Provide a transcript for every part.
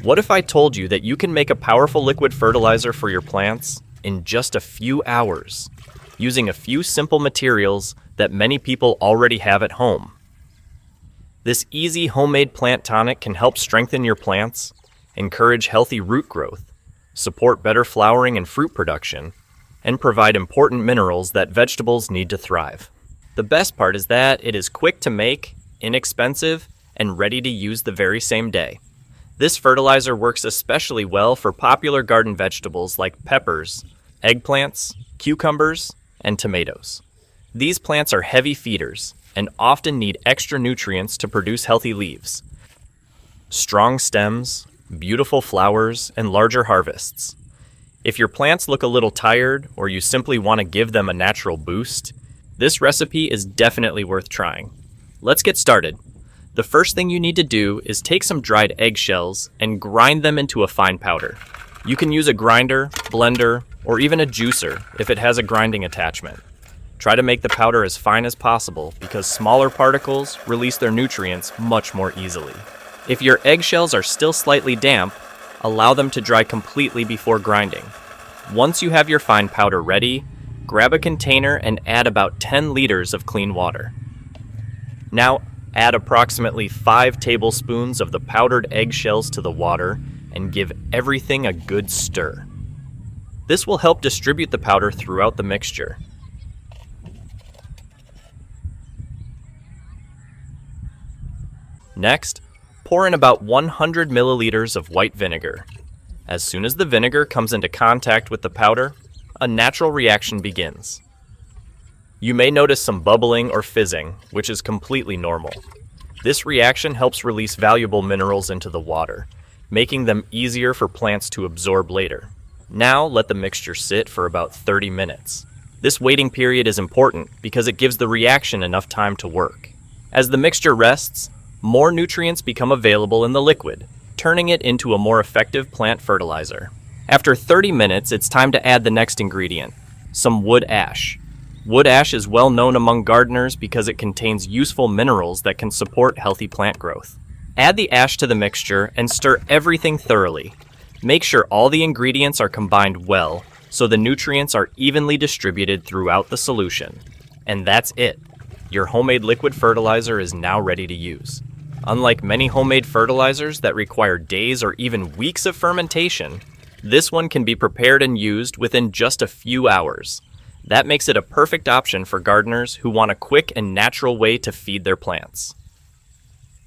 What if I told you that you can make a powerful liquid fertilizer for your plants in just a few hours, using a few simple materials that many people already have at home? This easy homemade plant tonic can help strengthen your plants, encourage healthy root growth, support better flowering and fruit production, and provide important minerals that vegetables need to thrive. The best part is that it is quick to make, inexpensive, and ready to use the very same day. This fertilizer works especially well for popular garden vegetables like peppers, eggplants, cucumbers, and tomatoes. These plants are heavy feeders and often need extra nutrients to produce healthy leaves, strong stems, beautiful flowers, and larger harvests. If your plants look a little tired or you simply want to give them a natural boost, this recipe is definitely worth trying. Let's get started. The first thing you need to do is take some dried eggshells and grind them into a fine powder. You can use a grinder, blender, or even a juicer if it has a grinding attachment. Try to make the powder as fine as possible because smaller particles release their nutrients much more easily. If your eggshells are still slightly damp, allow them to dry completely before grinding. Once you have your fine powder ready, grab a container and add about 10 liters of clean water. Now, add approximately 5 tablespoons of the powdered eggshells to the water and give everything a good stir. This will help distribute the powder throughout the mixture. Next, pour in about 100 milliliters of white vinegar. As soon as the vinegar comes into contact with the powder, a natural reaction begins. You may notice some bubbling or fizzing, which is completely normal. This reaction helps release valuable minerals into the water, making them easier for plants to absorb later. Now let the mixture sit for about 30 minutes. This waiting period is important because it gives the reaction enough time to work. As the mixture rests, more nutrients become available in the liquid, turning it into a more effective plant fertilizer. After 30 minutes, it's time to add the next ingredient, some wood ash. Wood ash is well known among gardeners because it contains useful minerals that can support healthy plant growth. Add the ash to the mixture and stir everything thoroughly. Make sure all the ingredients are combined well so the nutrients are evenly distributed throughout the solution. And that's it. Your homemade liquid fertilizer is now ready to use. Unlike many homemade fertilizers that require days or even weeks of fermentation, this one can be prepared and used within just a few hours. That makes it a perfect option for gardeners who want a quick and natural way to feed their plants.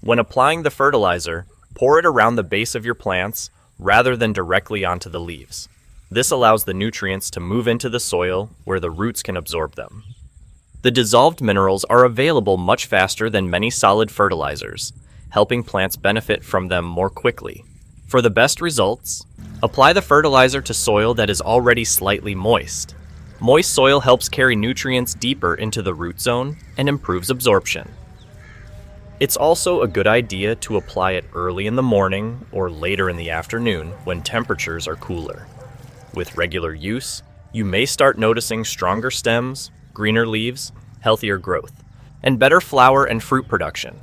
When applying the fertilizer, pour it around the base of your plants rather than directly onto the leaves. This allows the nutrients to move into the soil where the roots can absorb them. The dissolved minerals are available much faster than many solid fertilizers, helping plants benefit from them more quickly. For the best results, apply the fertilizer to soil that is already slightly moist. Moist soil helps carry nutrients deeper into the root zone and improves absorption. It's also a good idea to apply it early in the morning or later in the afternoon when temperatures are cooler. With regular use, you may start noticing stronger stems, greener leaves, healthier growth, and better flower and fruit production.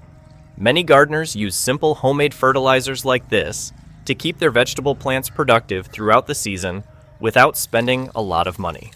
Many gardeners use simple homemade fertilizers like this to keep their vegetable plants productive throughout the season without spending a lot of money.